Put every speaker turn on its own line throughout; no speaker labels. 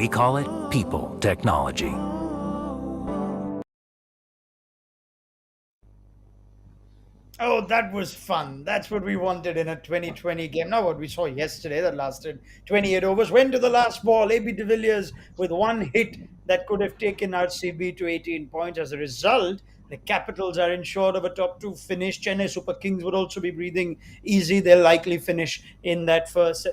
We call it people technology.
Oh, that was fun. That's what we wanted in a 2020 game. Now, what we saw yesterday that lasted 28 overs, went to the last ball. AB de Villiers with one hit that could have taken RCB to 18 points. As a result, the Capitals are ensured of a top two finish. Chennai Super Kings would also be breathing easy. They'll likely finish in that first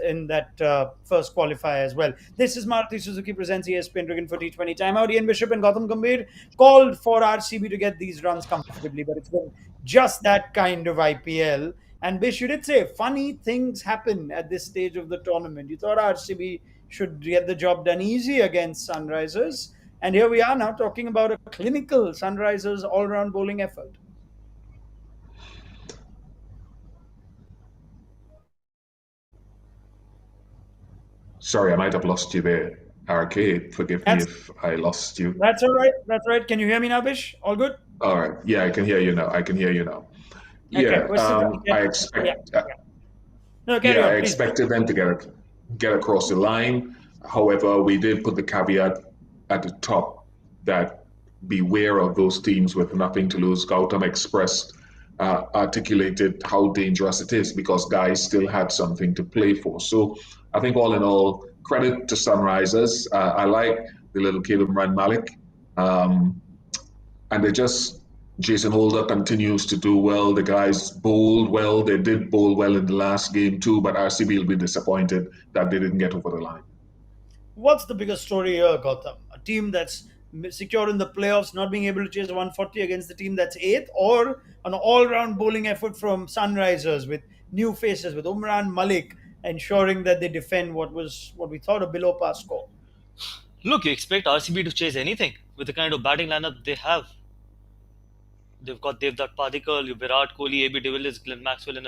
qualifier as well. This is Maruti Suzuki presents ESPN Dragon for T20 timeout. Ian Bishop and Gautam Gambhir called for RCB to get these runs comfortably, but it's been just that kind of IPL. And Bish, you did say funny things happen at this stage of the tournament. You thought RCB should get the job done easy against Sunrisers. And here we are now talking about a clinical Sunrisers all round bowling effort.
Sorry, I might have lost you there. RK, forgive me
That's
if I lost you.
that's all right. That's right. Can you hear me now, Bish? All good?
All right. Yeah, I can hear you now. I can hear you now.
Okay.
Yeah,
We're still
I
yeah,
expect.
yeah. No, carry
Yeah, I
on, please.
expected them to get across the line. However, we did put the caveat at the top that beware of those teams with nothing to lose. Gautam expressed, articulated how dangerous it is because guys still had something to play for. So I think all in all, credit to Sunrisers. I like the little kid Imran Malik. Um, and they just Jason Holder continues to do well. The guys bowled well. They did bowl well in the last game too, but RCB will be disappointed that they didn't get over the line.
What's the biggest story here, Gautam? A team that's secure in the playoffs, not being able to chase 140 against the team that's eighth, or an all-round bowling effort from Sunrisers with new faces, with Umran Malik ensuring that they defend what we thought a below par score.
Look, you expect RCB to chase anything with the kind of batting lineup they have. They've got Devdutt Padikkal, Virat Kohli, AB de Villiers, Glenn Maxwell in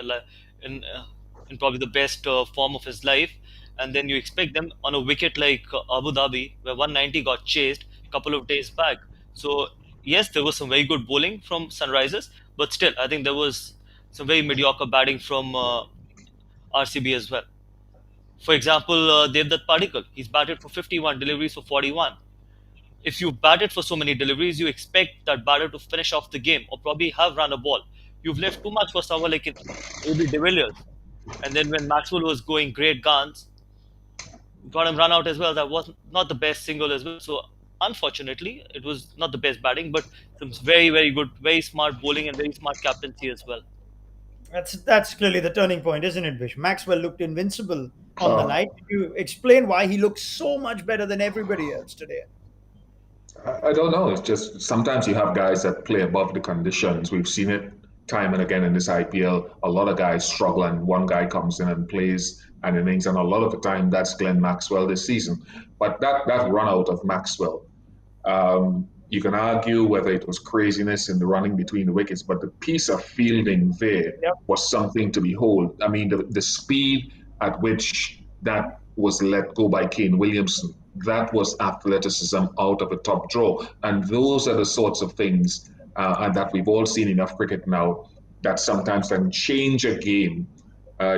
in probably the best form of his life, and then you expect them on a wicket like Abu Dhabi, where 190 got chased a couple of days back. So yes, there was some very good bowling from Sunrisers, but still, I think there was some very mediocre batting from RCB as well. For example, Devdutt Padikkal, he's batted for 51 deliveries for 41. If you batted for so many deliveries, you expect that batter to finish off the game or probably have run a ball. You've left too much for someone like AB de Villiers. And then when Maxwell was going great guns, got him run out as well. That was not the best single as well. So unfortunately, it was not the best batting, but some very, very good, very smart bowling and very smart captaincy as well.
That's clearly the turning point, isn't it, Bish? Maxwell looked invincible on the
Uh,
night. Can you explain why he looks so much better than everybody else today?
I don't know. It's just sometimes you have guys that play above the conditions. We've seen it time and again in this IPL. A lot of guys struggle, and one guy comes in and plays an innings, and a lot of the time that's Glenn Maxwell this season. But that run out of Maxwell, you can argue whether it was craziness in the running between the wickets, but the piece of fielding there
Yep.
was something to behold. I mean, the speed at which that was let go by Kane Williamson, that was athleticism out of a top draw. And those are the sorts of things and that we've all seen enough cricket now that sometimes can change a game.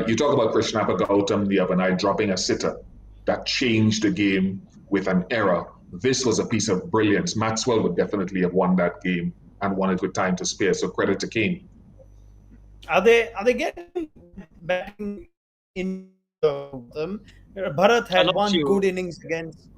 You talk about Krishnappa Gautam the other night dropping a sitter that changed the game with an error. This was a piece of brilliance. Maxwell would definitely have won that game and won it with time to spare. So credit to Kane.
Are they getting batting in them? Bharat
I
had
lost
one good
you.
innings against.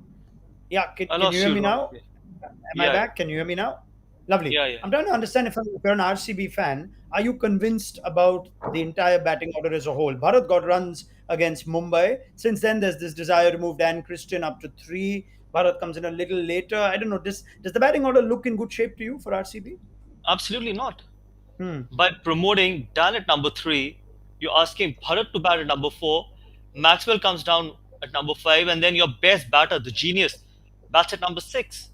Yeah,
I
can you
lost
hear
you.
me now?
Okay.
Am I
Yeah,
back? Can you hear me now? Lovely.
yeah, yeah.
I'm trying to understand if you're an RCB fan, are you convinced about the entire batting order as a whole? Bharat got runs against Mumbai. Since then, there's this desire to move Dan Christian up to three. Bharat comes in a little later. I don't know. Does the batting order look in good shape to you for RCB?
Absolutely not.
Hmm.
By promoting Dan at number three, you're asking Bharat to bat at number four. Maxwell comes down at number five, and then your best batter, the genius, bats at number six,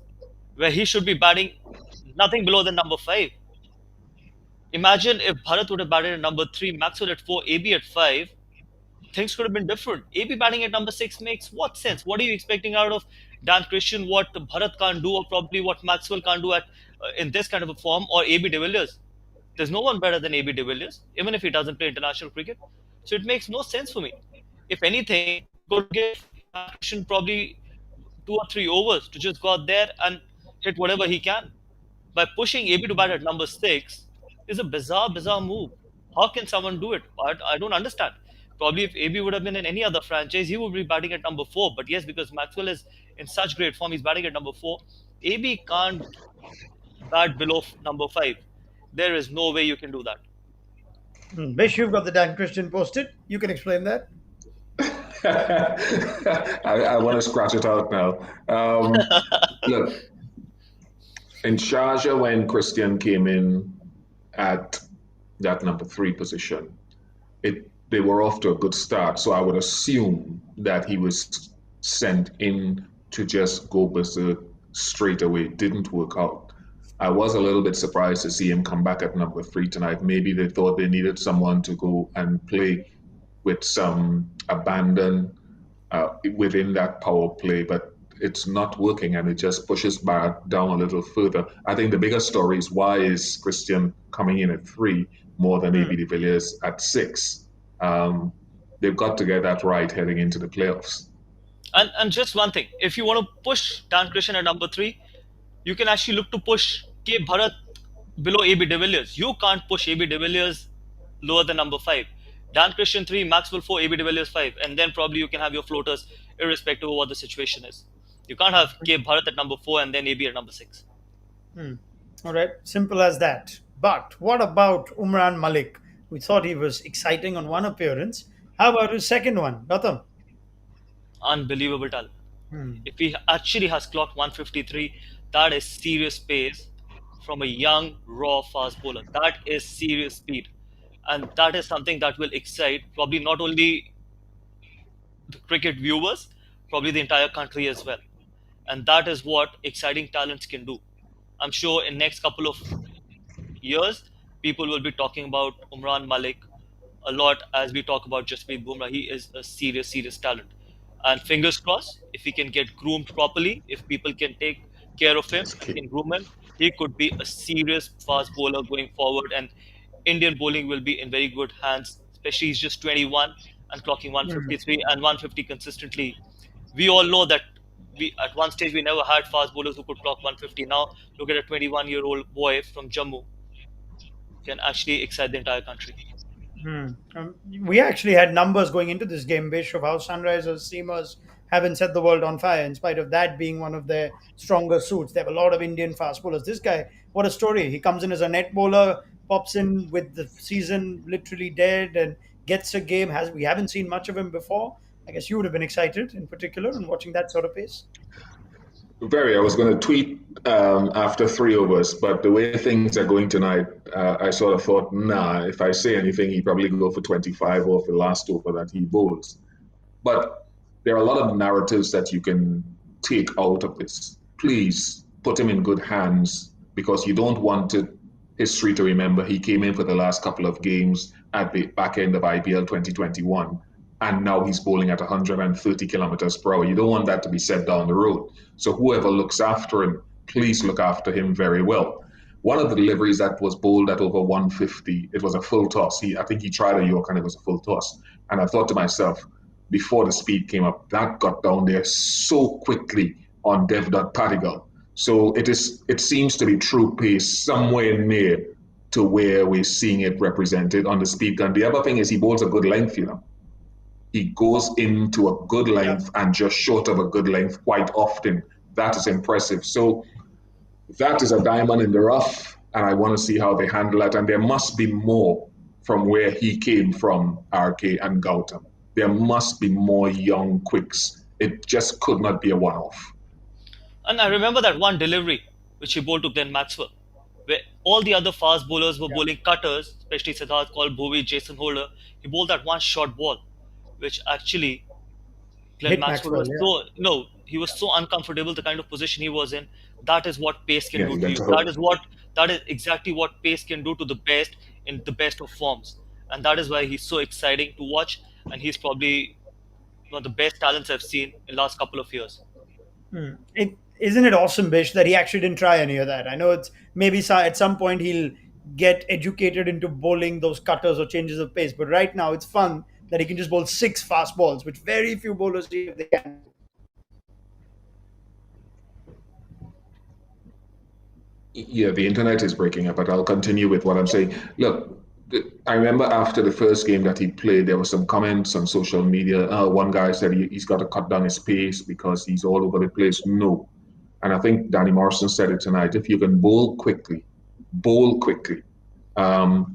where he should be batting nothing below than number five. Imagine if Bharat would have batted at number three, Maxwell at four, AB at five. Things could have been different. AB batting at number six makes what sense? What are you expecting out of Dan Christian? What Bharat can't do, or probably what Maxwell can't do at in this kind of a form, or AB de Villiers? There's no one better than AB de Villiers, even if he doesn't play international cricket. So it makes no sense for me. If anything, could give Dan Christian probably 2 or 3 overs to just go out there and hit whatever he can. By pushing AB to bat at number six is a bizarre, bizarre move. How can someone do it? I don't understand. Probably if AB would have been in any other franchise, he would be batting at number four. But yes, because Maxwell is in such great form, he's batting at number four. AB can't bat below number five. There is no way you can do that.
Bish, you've got the Dan Christian posted. You can explain that.
I want to scratch it out now. Look, in Sharjah, when Christian came in at that number three position, they were off to a good start. So I would assume that he was sent in to just go berserk straight away. It didn't work out. I was a little bit surprised to see him come back at number three tonight. Maybe they thought they needed someone to go and play with some abandon within that power play, but it's not working and it just pushes back down a little further. I think the bigger story is why is Christian coming in at three more than AB de Villiers at six? They've got to get that right heading into the playoffs.
And just one thing, if you want to push Dan Christian at number three, you can actually look to push K Bharat below AB de Villiers. You can't push AB de Villiers lower than number five. Dan Christian three, Maxwell four, AB de Villiers five, and then probably you can have your floaters irrespective of what the situation is. You can't have K Bharat at number four and then AB at number six.
All right, simple as that. But what about Umran Malik? We thought he was exciting on one appearance. How about his second one, Gautam?
Unbelievable talent. If he actually has clocked 153, that is serious pace from a young, raw fast bowler. That is serious speed. And that is something that will excite probably not only the cricket viewers, probably the entire country as well. And that is what exciting talents can do. I'm sure in next couple of years, people will be talking about Umran Malik a lot as we talk about Jasprit Bumrah. He is a serious, serious talent. And fingers crossed, if he can get groomed properly, if people can take care of him
That's
and
key.
can groom him, he could be a serious fast bowler going forward. And Indian bowling will be in very good hands, especially he's just 21 and clocking 153 and 150 consistently. We all know that we at one stage we never had fast bowlers who could clock 150. Now look at a 21-year-old boy from Jammu can actually excite the entire country.
We actually had numbers going into this game, Bish, of how Sunrisers Seamers haven't set the world on fire, in spite of that being one of their stronger suits. They have a lot of Indian fast bowlers. This guy, what a story. He comes in as a net bowler, pops in with the season literally dead and gets a game. Has We haven't seen much of him before. I guess you would have been excited in particular in watching that sort of pace.
Very. I was going to tweet after three overs, but the way things are going tonight, I sort of thought, nah, if I say anything, he probably go for 25 off the last over that he bowls. But there are a lot of narratives that you can take out of this. Please put him in good hands because you don't want history to remember he came in for the last couple of games at the back end of IPL 2021 and now he's bowling at 130 kilometers per hour. You don't want that to be said down the road. So whoever looks after him, please look after him very well. One of the deliveries that was bowled at over 150, it was a full toss. I think he tried a York and it was a full toss. And I thought to myself, before the speed came up, that got down there so quickly on Devdutt Padigal. So it seems to be true pace somewhere near to where we're seeing it represented on the speed gun. The other thing is he bowls a good length, He goes into a good length and just short of a good length quite often. That is impressive. So that is a diamond in the rough, and I want to see how they handle it. And there must be more from where he came from, RK and Gautam. There must be more young quicks. It just could not be a one-off.
And I remember that one delivery which he bowled to Glenn Maxwell, where all the other fast bowlers were bowling cutters, especially Siddharth Kaul, Bhuvi, Jason Holder. He bowled that one short ball, which actually Glenn
Hit
Maxwell
Maxwell,
was he was so uncomfortable. The kind of position he was in, that is what pace can
Yeah,
do
he
to
got
you.
to hook.
That is exactly what pace can do to the best in the best of forms, and that is why he's so exciting to watch. And he's probably one of the best talents I've seen in the last couple of years.
Isn't it awesome, Bish, that he actually didn't try any of that? I know it's maybe at some point he'll get educated into bowling those cutters or changes of pace, but right now it's fun that he can just bowl six fast balls, which very few bowlers do if they can.
Yeah, the internet is breaking up, but I'll continue with what I'm saying. Look, I remember after the first game that he played, there were some comments on social media. One guy said he's got to cut down his pace because he's all over the place. No. And I think Danny Morrison said it tonight. If you can bowl quickly,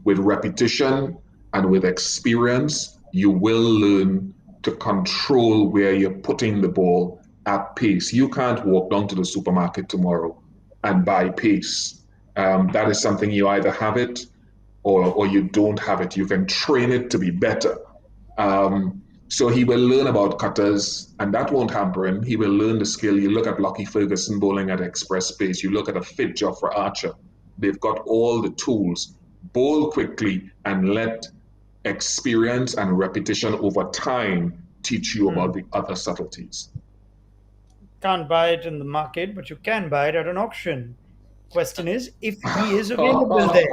with repetition and with experience, you will learn to control where you're putting the ball at pace. You can't walk down to the supermarket tomorrow and buy pace. That is something you either have it or you don't have it. You can train it to be better. So he will learn about cutters, and that won't hamper him. He will learn the skill. You look at Lockie Ferguson bowling at express pace. You look at a fit Jofra Archer. They've got all the tools. Bowl quickly and let experience and repetition over time teach you about the other subtleties.
Can't buy it in the market, but you can buy it at an auction. Question is, if he is available there,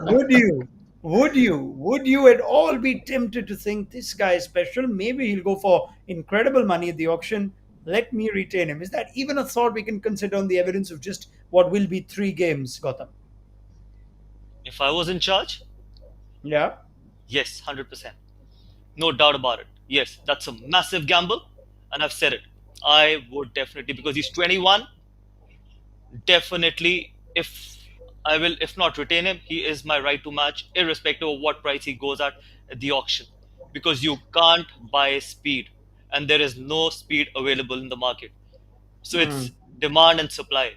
would you? Would you at all be tempted to think this guy is special? Maybe he'll go for incredible money at the auction. Let me retain him. Is that even a thought we can consider on the evidence of just what will be 3 games, Gautam?
If I was in charge,
Yeah.
yes, 100%. No doubt about it. Yes, that's a massive gamble, and I've said it. I would definitely, because he's 21, definitely, if not retain him, he is my right to match, irrespective of what price he goes at the auction. Because you can't buy speed, and there is no speed available in the market. So it's demand and supply.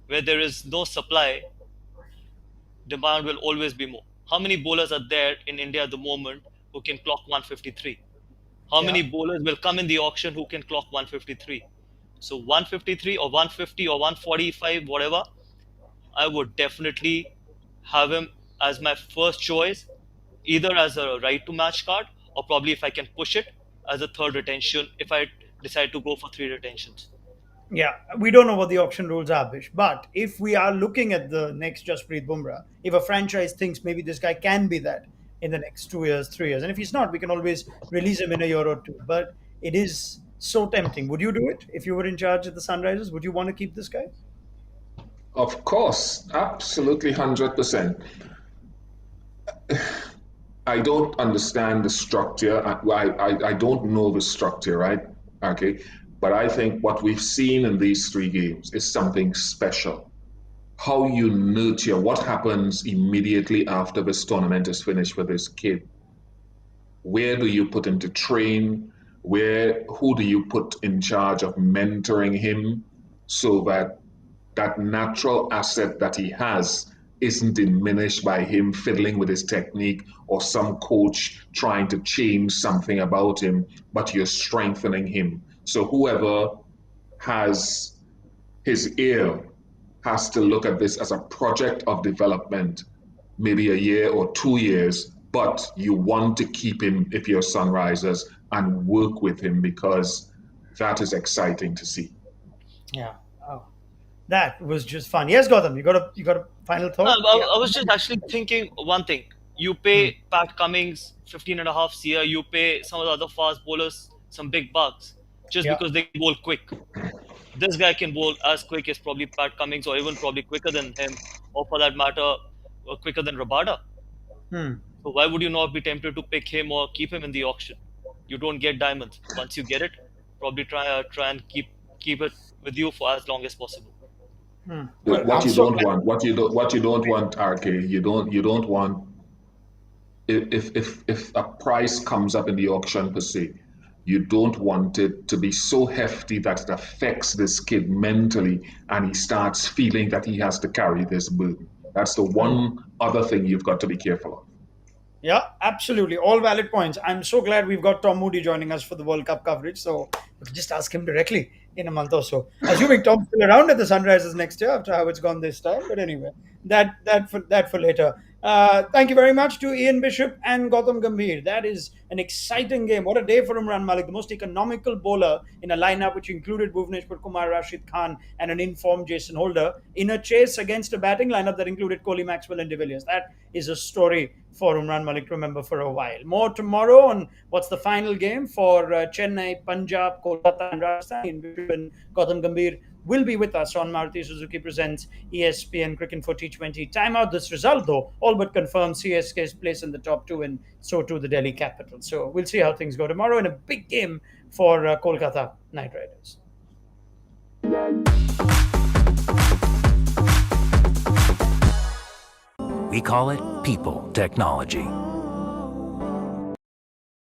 Where there is no supply, demand will always be more. How many bowlers are there in India at the moment who can clock 153? How many
Yeah.
bowlers will come in the auction who can clock 153? So 153 or 150 or 145, whatever, I would definitely have him as my first choice, either as a right to match card or probably if I can push it as a third retention if I decide to go for 3 retentions.
Yeah, we don't know what the auction rules are, Bish. But if we are looking at the next Jasprit Bumrah, if a franchise thinks maybe this guy can be that in the next 2 years, 3 years, and if he's not, we can always release him in a year or two. But it is so tempting. Would you do it if you were in charge of the Sunrisers? Would you want to keep this guy?
Of course, absolutely 100%. I don't understand the structure. I don't know the structure, right? Okay. But I think what we've seen in these 3 games is something special. How you nurture what happens immediately after this tournament is finished for this kid. Where do you put him to train? Who do you put in charge of mentoring him so that that natural asset that he has isn't diminished by him fiddling with his technique or some coach trying to change something about him, but you're strengthening him. So whoever has his ear has to look at this as a project of development, maybe a year or 2 years, but you want to keep him if you're Sunrisers and work with him because that is exciting to see.
Yeah. Oh, that was just fun. Yes, Gautam, you got a final
No,
thought? Yeah.
I was just actually thinking one thing. You pay Pat Cummins 15 and a half CR, you pay some of the other fast bowlers some big bucks just
Yeah.
because they bowl quick. This guy can bowl as quick as probably Pat Cummins or even probably quicker than him, or for that matter, quicker than Rabada.
Hmm.
So why would you not be tempted to pick him or keep him in the auction? You don't get diamonds. Once you get it, probably try and keep it with you for as long as possible.
Well,
What
I'm
you
so
don't
glad.
want, what you don't want, RK, you don't want if a price comes up in the auction per se, you don't want it to be so hefty that it affects this kid mentally and he starts feeling that he has to carry this burden. That's the one other thing you've got to be careful of.
Yeah, absolutely. All valid points. I'm so glad we've got Tom Moody joining us for the World Cup coverage. So we can just ask him directly in a month or so. Assuming Tom's still around at the Sunrisers next year after how it's gone this time. But anyway, that for later. Thank you very much to Ian Bishop and Gautam Gambhir. That is an exciting game. What a day for Imran Malik, the most economical bowler in a lineup which included Bhuvneshwar Kumar, Rashid Khan, and an informed Jason Holder in a chase against a batting lineup that included Kohli, Maxwell, and De Villiers. That is a story for Umran Malik to remember for a while. More tomorrow on what's the final game for Chennai, Punjab, Kolkata, and Rajasthan, in which Gautam Gambhir will be with us on Maruti Suzuki Presents ESPN Cricket for T20 Timeout. This result, though, all but confirms CSK's place in the top two, and so too the Delhi Capitals. So we'll see how things go tomorrow in a big game for Kolkata Knight Riders.
We call it people technology.